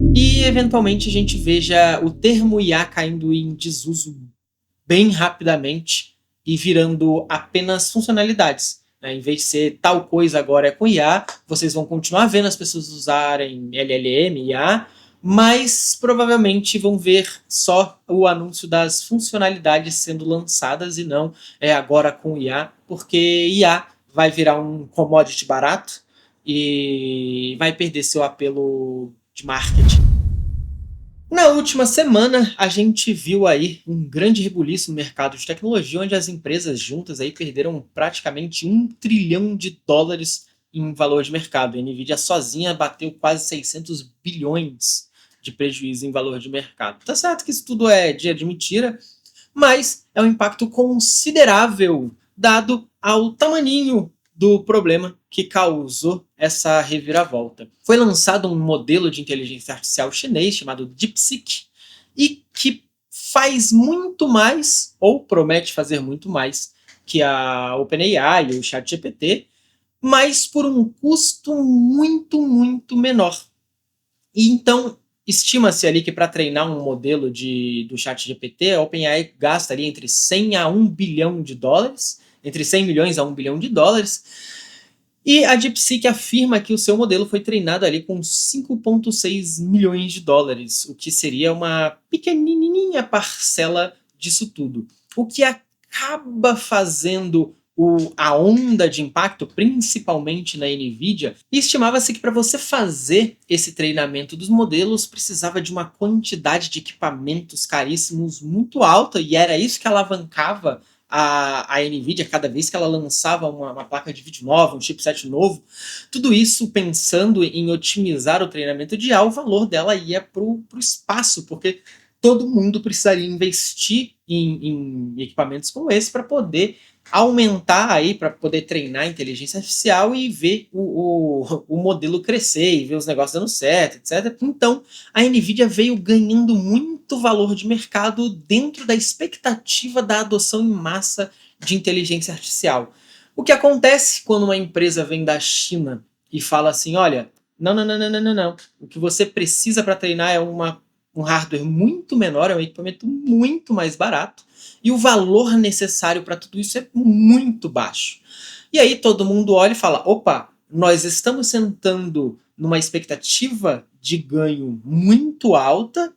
E eventualmente a gente veja o termo IA caindo em desuso bem rapidamente e virando apenas funcionalidades. Né? Em vez de ser tal coisa agora é com IA, vocês vão continuar vendo as pessoas usarem LLM, IA, mas provavelmente vão ver só o anúncio das funcionalidades sendo lançadas e não agora com IA, porque IA vai virar um commodity barato e vai perder seu apelo de marketing. Na última semana, a gente viu aí um grande rebuliço no mercado de tecnologia, onde as empresas juntas aí perderam praticamente US$ 1 trilhão em valor de mercado. A Nvidia sozinha bateu quase 600 bilhões de prejuízo em valor de mercado. Tá certo que isso tudo é dia de mentira, mas é um impacto considerável dado ao tamaninho do problema que causou essa reviravolta. Foi lançado um modelo de inteligência artificial chinês chamado DeepSeek e que faz muito mais, ou promete fazer muito mais, que a OpenAI e o ChatGPT, mas por um custo muito menor. E então, estima-se ali que para treinar um modelo do ChatGPT, a OpenAI gasta ali entre 100 a 1 bilhão de dólares, entre 100 milhões a 1 bilhão de dólares, e a DeepSeek afirma que o seu modelo foi treinado ali com 5,6 milhões de dólares, o que seria uma pequenininha parcela disso tudo. O que acaba fazendo a onda de impacto, principalmente na Nvidia, e estimava-se que para você fazer esse treinamento dos modelos precisava de uma quantidade de equipamentos caríssimos muito alta, e era isso que alavancava a Nvidia cada vez que ela lançava uma placa de vídeo nova, um chipset novo. Tudo isso pensando em otimizar o treinamento de IA, o valor dela ia para o espaço, porque todo mundo precisaria investir em equipamentos como esse para poder aumentar aí, para poder treinar a inteligência artificial e ver o modelo crescer e ver os negócios dando certo, etc. Então, a Nvidia veio ganhando muito valor de mercado dentro da expectativa da adoção em massa de inteligência artificial. O que acontece quando uma empresa vem da China e fala assim, olha, não. O que você precisa para treinar é um hardware muito menor, é um equipamento muito mais barato, e o valor necessário para tudo isso é muito baixo. E aí todo mundo olha e fala, opa, nós estamos sentando numa expectativa de ganho muito alta,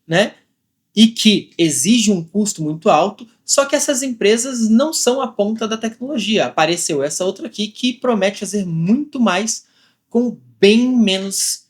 né? E que exige um custo muito alto, só que essas empresas não são a ponta da tecnologia. Apareceu essa outra aqui que promete fazer muito mais com bem menos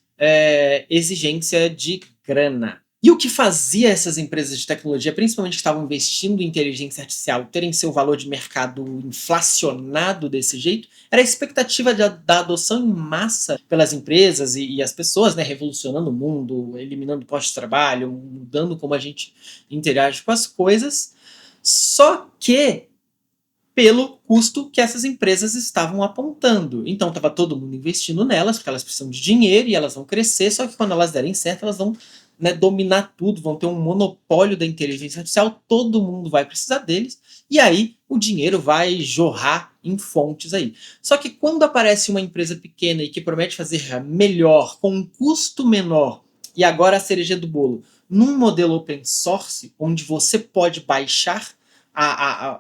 exigência de grana. E o que fazia essas empresas de tecnologia, principalmente que estavam investindo em inteligência artificial, terem seu valor de mercado inflacionado desse jeito, era a expectativa da adoção em massa pelas empresas e as pessoas, né, revolucionando o mundo, eliminando postos de trabalho, mudando como a gente interage com as coisas, só que pelo custo que essas empresas estavam apontando. Então estava todo mundo investindo nelas, porque elas precisam de dinheiro e elas vão crescer, só que quando elas derem certo, elas vão, né, dominar tudo, vão ter um monopólio da inteligência artificial, todo mundo vai precisar deles, e aí o dinheiro vai jorrar em fontes aí. Só que quando aparece uma empresa pequena e que promete fazer melhor, com um custo menor, e agora a cereja do bolo, num modelo open source, onde você pode baixar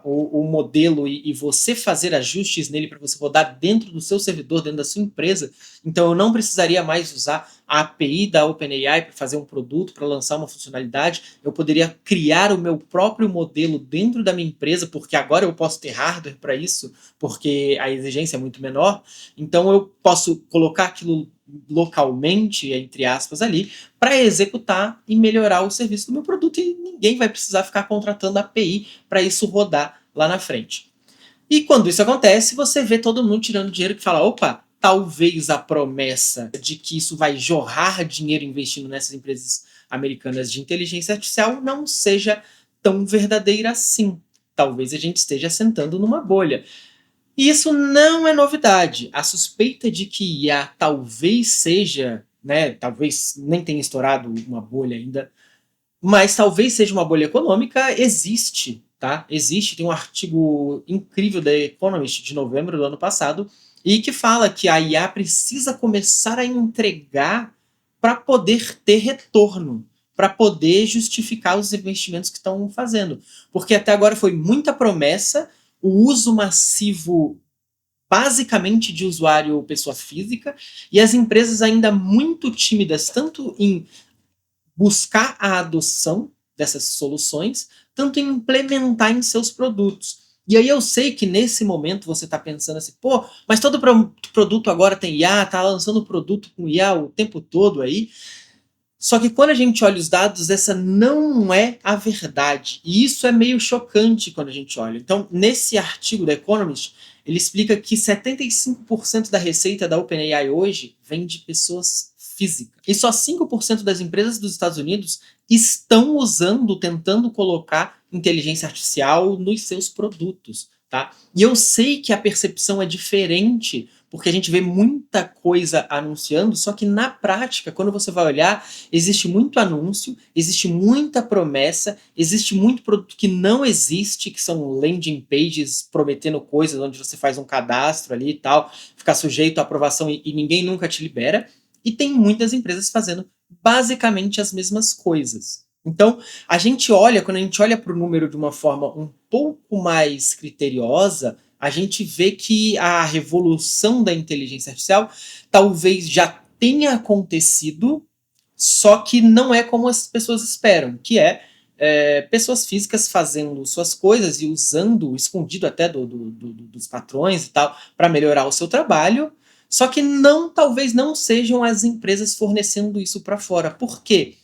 o modelo e você fazer ajustes nele para você rodar dentro do seu servidor, dentro da sua empresa. Então eu não precisaria mais usar a API da OpenAI para fazer um produto, para lançar uma funcionalidade. Eu poderia criar o meu próprio modelo dentro da minha empresa, porque agora eu posso ter hardware para isso, porque a exigência é muito menor. Então eu posso colocar aquilo localmente, entre aspas, ali, para executar e melhorar o serviço do meu produto e ninguém vai precisar ficar contratando API para isso rodar lá na frente. E quando isso acontece, você vê todo mundo tirando dinheiro que fala, opa, talvez a promessa de que isso vai jorrar dinheiro investindo nessas empresas americanas de inteligência artificial não seja tão verdadeira assim. Talvez a gente esteja sentando numa bolha. E isso não é novidade. A suspeita de que IA talvez seja, né, talvez nem tenha estourado uma bolha ainda, mas talvez seja uma bolha econômica, existe, tá? Existe, tem um artigo incrível da Economist de novembro do ano passado, e que fala que a IA precisa começar a entregar para poder ter retorno, para poder justificar os investimentos que estão fazendo. Porque até agora foi muita promessa, o uso massivo basicamente de usuário pessoa física, e as empresas ainda muito tímidas, tanto em buscar a adoção dessas soluções, tanto em implementar em seus produtos. E aí eu sei que nesse momento você está pensando assim, pô, mas todo produto agora tem IA, tá lançando produto com IA o tempo todo aí. Só que quando a gente olha os dados, essa não é a verdade. E isso é meio chocante quando a gente olha. Então, nesse artigo da Economist, ele explica que 75% da receita da OpenAI hoje vem de pessoas físicas. E só 5% das empresas dos Estados Unidos estão usando, tentando colocar inteligência artificial nos seus produtos. Tá? E eu sei que a percepção é diferente, porque a gente vê muita coisa anunciando, só que na prática, quando você vai olhar, existe muito anúncio, existe muita promessa, existe muito produto que não existe, que são landing pages prometendo coisas, onde você faz um cadastro ali e tal, ficar sujeito à aprovação e ninguém nunca te libera. E tem muitas empresas fazendo basicamente as mesmas coisas. Então, a gente olha, quando a gente olha para o número de uma forma um pouco mais criteriosa, a gente vê que a revolução da inteligência artificial talvez já tenha acontecido, só que não é como as pessoas esperam, que pessoas físicas fazendo suas coisas e usando, escondido até dos patrões e tal, para melhorar o seu trabalho, só que talvez não sejam as empresas fornecendo isso para fora. Por quê?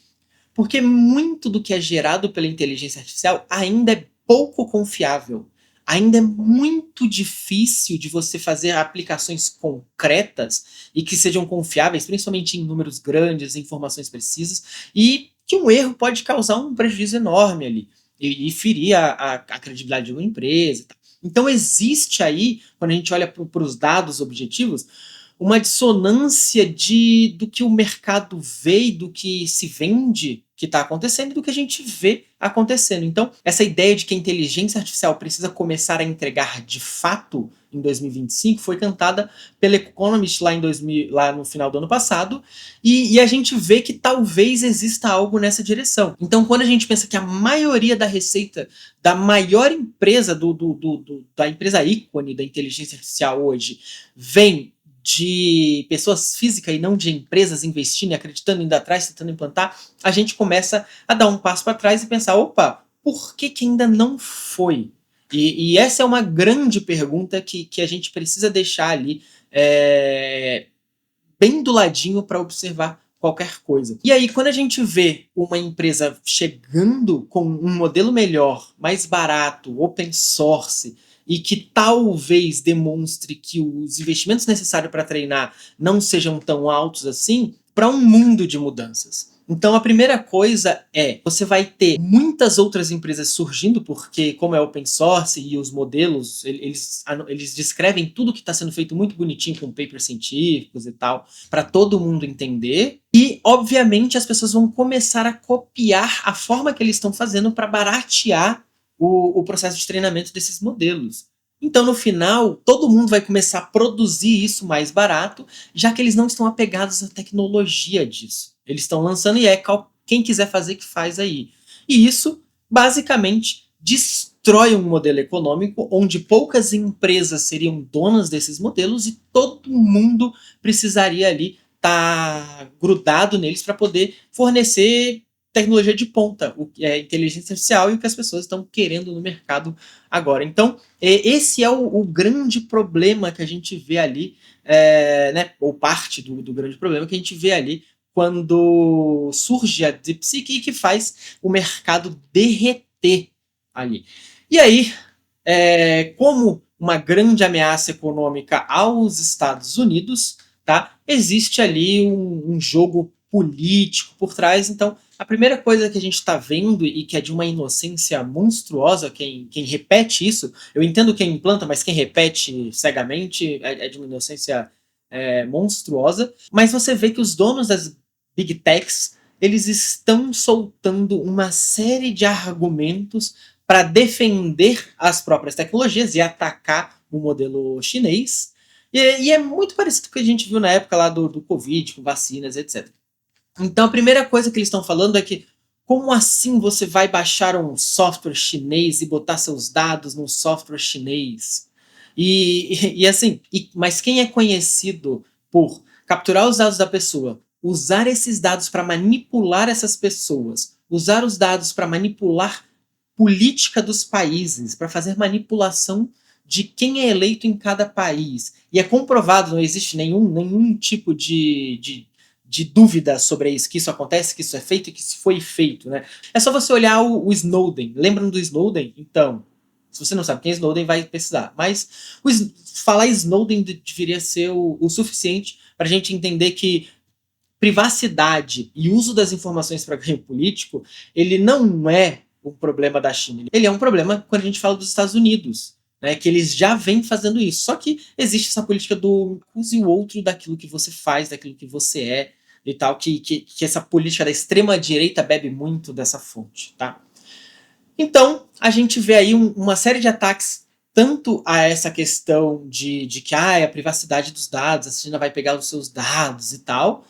Porque muito do que é gerado pela inteligência artificial ainda é pouco confiável. Ainda é muito difícil de você fazer aplicações concretas e que sejam confiáveis, principalmente em números grandes, informações precisas, e que um erro pode causar um prejuízo enorme ali e ferir a credibilidade de uma empresa. Então existe aí, quando a gente olha para os dados objetivos, uma dissonância do que o mercado vê e do que se vende que está acontecendo e do que a gente vê acontecendo. Então, essa ideia de que a inteligência artificial precisa começar a entregar de fato em 2025 foi cantada pela Economist lá no final do ano passado, e a gente vê que talvez exista algo nessa direção. Então, quando a gente pensa que a maioria da receita da maior empresa, da empresa ícone da inteligência artificial hoje, vem de pessoas físicas e não de empresas investindo, acreditando, indo atrás, tentando implantar, a gente começa a dar um passo para trás e pensar, opa, por que ainda não foi? E essa é uma grande pergunta que a gente precisa deixar ali bem do ladinho para observar qualquer coisa. E aí, quando a gente vê uma empresa chegando com um modelo melhor, mais barato, open source, e que talvez demonstre que os investimentos necessários para treinar não sejam tão altos assim, para um mundo de mudanças. Então, a primeira coisa você vai ter muitas outras empresas surgindo, porque como é open source e os modelos, eles descrevem tudo que está sendo feito muito bonitinho com papers científicos e tal, para todo mundo entender. E, obviamente, as pessoas vão começar a copiar a forma que eles estão fazendo para baratear o processo de treinamento desses modelos. Então, no final, todo mundo vai começar a produzir isso mais barato, já que eles não estão apegados à tecnologia disso. Eles estão lançando e quem quiser fazer que faz aí. E isso, basicamente, destrói um modelo econômico onde poucas empresas seriam donas desses modelos e todo mundo precisaria ali estar grudado neles para poder fornecer tecnologia de ponta, o que é inteligência artificial e o que as pessoas estão querendo no mercado agora. Então, esse é o grande problema que a gente vê ali, ou parte do grande problema que a gente vê ali quando surge a DeepSeek e que faz o mercado derreter ali. E aí, como uma grande ameaça econômica aos Estados Unidos, tá? Existe ali um jogo político por trás. Então, a primeira coisa que a gente está vendo e que é de uma inocência monstruosa, quem repete isso, eu entendo quem implanta, mas quem repete cegamente é de uma inocência monstruosa. Mas você vê que os donos das Big Techs, eles estão soltando uma série de argumentos para defender as próprias tecnologias e atacar o modelo chinês. E é muito parecido com o que a gente viu na época lá do Covid, com vacinas, etc. Então a primeira coisa que eles estão falando é que como assim você vai baixar um software chinês e botar seus dados num software chinês? E assim, mas quem é conhecido por capturar os dados da pessoa, usar esses dados para manipular essas pessoas, usar os dados para manipular política dos países, para fazer manipulação de quem é eleito em cada país. E é comprovado, não existe nenhum tipo de dúvida sobre isso, que isso acontece, que isso é feito e que isso foi feito. Né? É só você olhar o Snowden. Lembram do Snowden? Então, se você não sabe quem é Snowden, vai pesquisar. Mas falar Snowden deveria ser o suficiente para a gente entender que privacidade e uso das informações para ganho político, ele não é um problema da China. Ele é um problema quando a gente fala dos Estados Unidos, né, que eles já vêm fazendo isso. Só que existe essa política do use o outro daquilo que você faz, daquilo que você é e tal, que essa política da extrema-direita bebe muito dessa fonte, tá? Então, a gente vê aí uma série de ataques tanto a essa questão de que a privacidade dos dados, a China vai pegar os seus dados e tal,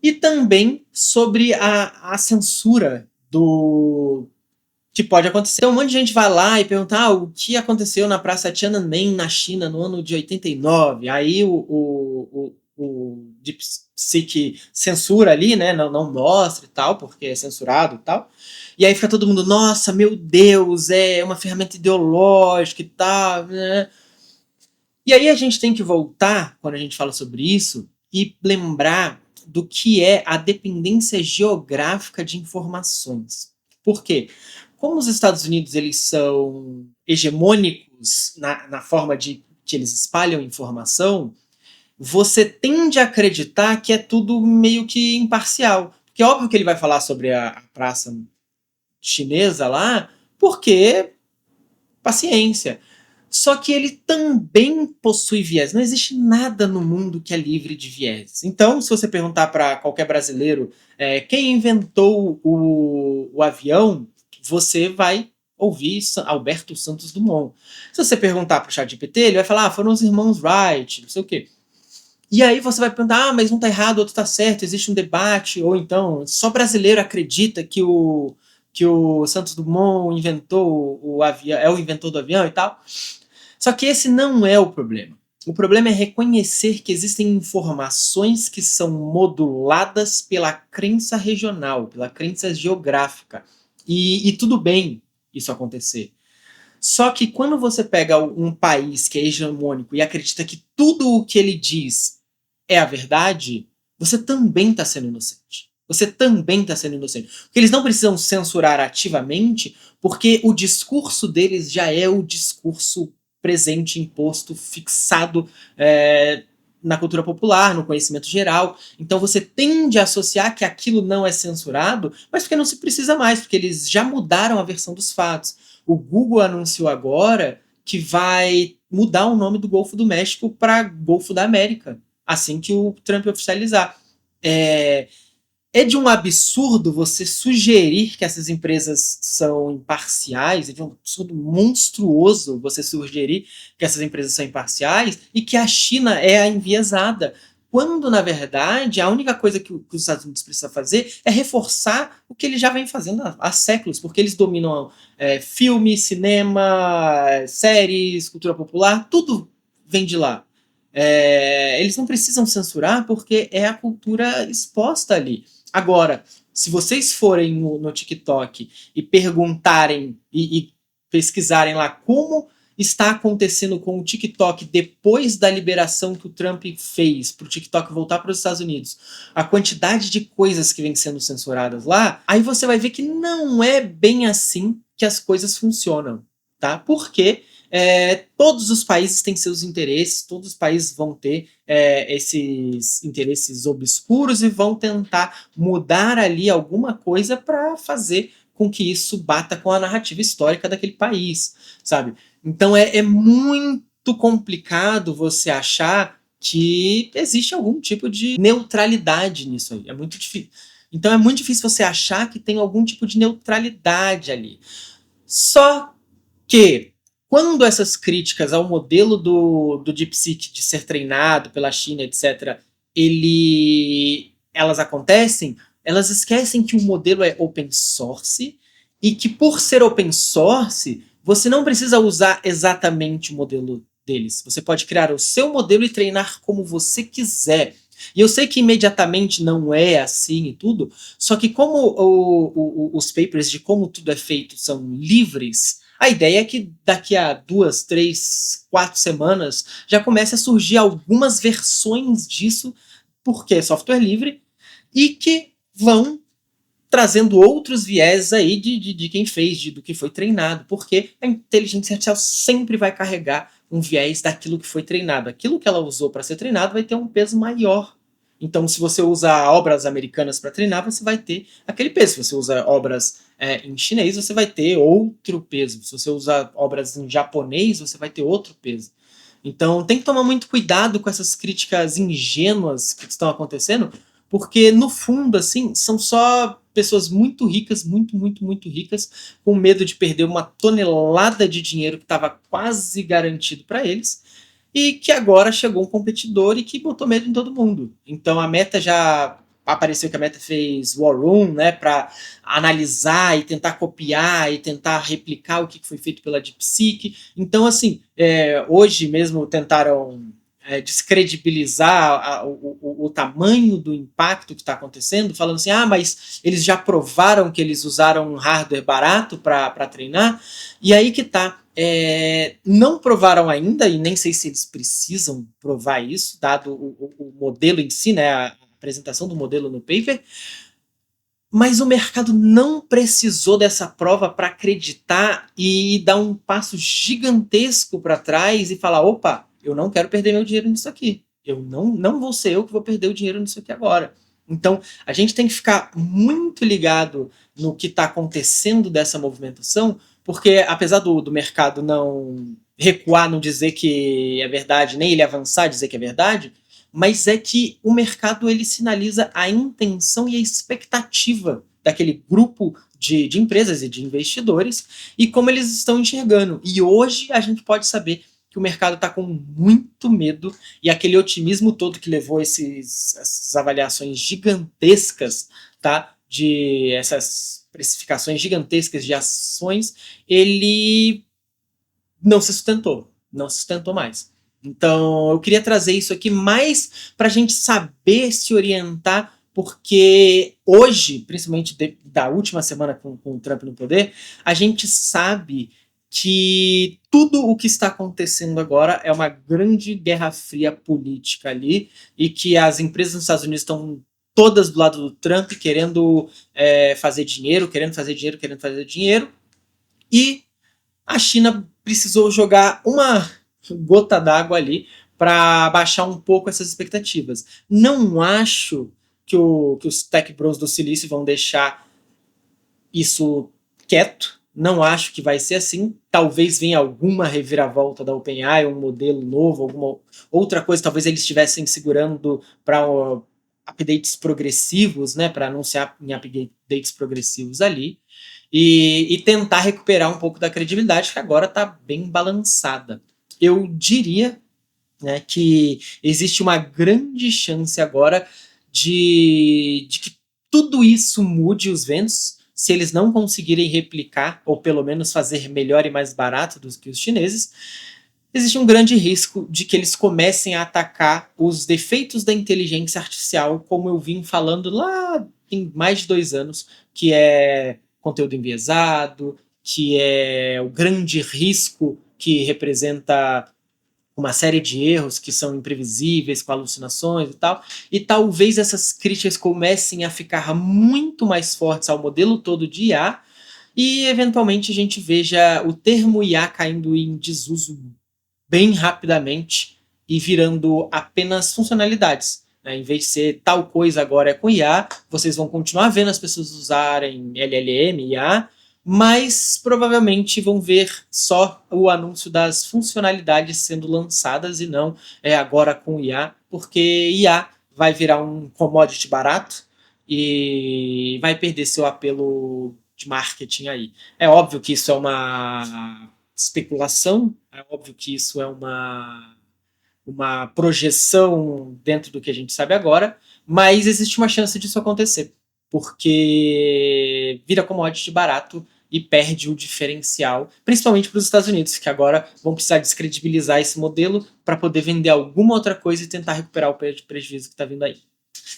e também sobre a censura do que pode acontecer. Um monte de gente vai lá e perguntar o que aconteceu na Praça Tiananmen, na China, no ano de 89. Aí o DeepSeek censura ali, né? Não mostra e tal, porque é censurado e tal. E aí fica todo mundo, nossa, meu Deus, é uma ferramenta ideológica e tal, né? E aí a gente tem que voltar, quando a gente fala sobre isso, e lembrar do que é a dependência geográfica de informações. Por quê? Como os Estados Unidos eles são hegemônicos na forma de que eles espalham informação, você tende a acreditar que é tudo meio que imparcial. Porque é óbvio que ele vai falar sobre a praça chinesa lá, porque paciência. Só que ele também possui viés. Não existe nada no mundo que é livre de viés. Então, se você perguntar para qualquer brasileiro quem inventou o avião, você vai ouvir Alberto Santos Dumont. Se você perguntar para o ChatGPT, ele vai falar, foram os irmãos Wright, não sei o quê. E aí você vai perguntar, mas um tá errado, outro tá certo, existe um debate, ou então só brasileiro acredita que o Santos Dumont inventou o avião, é o inventor do avião e tal. Só que esse não é o problema. O problema é reconhecer que existem informações que são moduladas pela crença regional, pela crença geográfica. E tudo bem isso acontecer. Só que quando você pega um país que é hegemônico e acredita que tudo o que ele diz é a verdade, você também está sendo inocente. Você também está sendo inocente. Porque eles não precisam censurar ativamente, porque o discurso deles já é o discurso presente, imposto, fixado na cultura popular, no conhecimento geral. Então você tende a associar que aquilo não é censurado, mas porque não se precisa mais, porque eles já mudaram a versão dos fatos. O Google anunciou agora que vai mudar o nome do Golfo do México para Golfo da América, assim que o Trump oficializar. É de um absurdo você sugerir que essas empresas são imparciais, é de um absurdo monstruoso você sugerir que essas empresas são imparciais e que a China é a enviesada. Quando, na verdade, a única coisa que os Estados Unidos precisa fazer é reforçar o que eles já vêm fazendo há séculos, porque eles dominam filme, cinema, séries, cultura popular, tudo vem de lá. Eles não precisam censurar porque é a cultura exposta ali. Agora, se vocês forem no TikTok e perguntarem e pesquisarem lá como está acontecendo com o TikTok depois da liberação que o Trump fez para o TikTok voltar para os Estados Unidos, a quantidade de coisas que vem sendo censuradas lá, aí você vai ver que não é bem assim que as coisas funcionam, tá? Porque todos os países têm seus interesses, todos os países vão ter esses interesses obscuros e vão tentar mudar ali alguma coisa para fazer com que isso bata com a narrativa histórica daquele país, sabe? Então é muito complicado você achar que existe algum tipo de neutralidade nisso aí. É muito difícil. Então é muito difícil você achar que tem algum tipo de neutralidade ali. Só que quando essas críticas ao modelo do DeepSeek de ser treinado pela China, etc., elas acontecem, elas esquecem que o modelo é open source e que por ser open source, você não precisa usar exatamente o modelo deles. Você pode criar o seu modelo e treinar como você quiser. E eu sei que imediatamente não é assim e tudo, só que como os papers de como tudo é feito são livres, a ideia é que daqui a 2, 3, 4 semanas já comece a surgir algumas versões disso, porque é software livre, e que vão trazendo outros viés aí de quem fez, do que foi treinado, porque a inteligência artificial sempre vai carregar um viés daquilo que foi treinado. Aquilo que ela usou para ser treinado vai ter um peso maior. Então, se você usa obras americanas para treinar, você vai ter aquele peso. Se você usa obras em chinês, você vai ter outro peso. Se você usa obras em japonês, você vai ter outro peso. Então, tem que tomar muito cuidado com essas críticas ingênuas que estão acontecendo, porque no fundo, assim, são só pessoas muito ricas, muito ricas, com medo de perder uma tonelada de dinheiro que estava quase garantido para eles, e que agora chegou um competidor e que botou medo em todo mundo. Então a Meta já apareceu que a Meta fez War Room, né, para analisar e tentar copiar e tentar replicar o que foi feito pela DeepSeek. Então, assim, hoje mesmo tentaram descredibilizar o tamanho do impacto que está acontecendo, falando assim, mas eles já provaram que eles usaram um hardware barato para treinar, e aí que tá. Não provaram ainda, e nem sei se eles precisam provar isso, dado o modelo em si, né, a apresentação do modelo no paper, mas o mercado não precisou dessa prova para acreditar e dar um passo gigantesco para trás e falar, opa, eu não quero perder meu dinheiro nisso aqui. Não vou ser eu que vou perder o dinheiro nisso aqui agora. Então, a gente tem que ficar muito ligado no que está acontecendo dessa movimentação, porque apesar do mercado não recuar, não dizer que é verdade, nem ele avançar, dizer que é verdade, mas é que o mercado ele sinaliza a intenção e a expectativa daquele grupo de empresas e de investidores e como eles estão enxergando. E hoje a gente pode saber que o mercado está com muito medo e aquele otimismo todo que levou essas avaliações gigantescas, tá? De essas precificações gigantescas de ações, ele não se sustentou, não se sustentou mais. Então, eu queria trazer isso aqui mais para a gente saber se orientar, porque hoje, principalmente da última semana com o Trump no poder, a gente sabe que tudo o que está acontecendo agora é uma grande guerra fria política ali, e que as empresas nos Estados Unidos estão todas do lado do Trump, querendo fazer dinheiro, e a China precisou jogar uma gota d'água ali para baixar um pouco essas expectativas. Não acho que os tech bros do silício vão deixar isso quieto. Não acho que vai ser assim. Talvez venha alguma reviravolta da OpenAI, um modelo novo, alguma outra coisa. Talvez eles estivessem segurando para updates progressivos, né, para anunciar em updates progressivos ali. E tentar recuperar um pouco da credibilidade, que agora está bem balançada. Eu diria, né, que existe uma grande chance agora de que tudo isso mude os ventos, se eles não conseguirem replicar, ou pelo menos fazer melhor e mais barato do que os chineses. Existe um grande risco de que eles comecem a atacar os defeitos da inteligência artificial, como eu vim falando lá em mais de 2 anos, que é conteúdo enviesado, que é o grande risco que representa uma série de erros que são imprevisíveis, com alucinações e tal, e talvez essas críticas comecem a ficar muito mais fortes ao modelo todo de IA, e eventualmente a gente veja o termo IA caindo em desuso bem rapidamente e virando apenas funcionalidades. Em vez de ser tal coisa agora é com IA, vocês vão continuar vendo as pessoas usarem LLM, IA, mas provavelmente vão ver só o anúncio das funcionalidades sendo lançadas e não agora com IA, porque IA vai virar um commodity barato e vai perder seu apelo de marketing aí. É óbvio que isso é uma especulação, é óbvio que isso é uma projeção dentro do que a gente sabe agora, mas existe uma chance disso acontecer, porque vira commodity barato e perde o diferencial, principalmente para os Estados Unidos, que agora vão precisar descredibilizar esse modelo para poder vender alguma outra coisa e tentar recuperar o prejuízo que está vindo aí.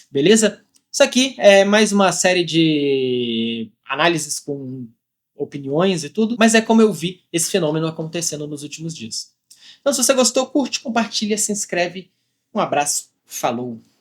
Beleza? Isso aqui é mais uma série de análises com opiniões e tudo, mas é como eu vi esse fenômeno acontecendo nos últimos dias. Então, se você gostou, curte, compartilha, se inscreve. Um abraço, falou!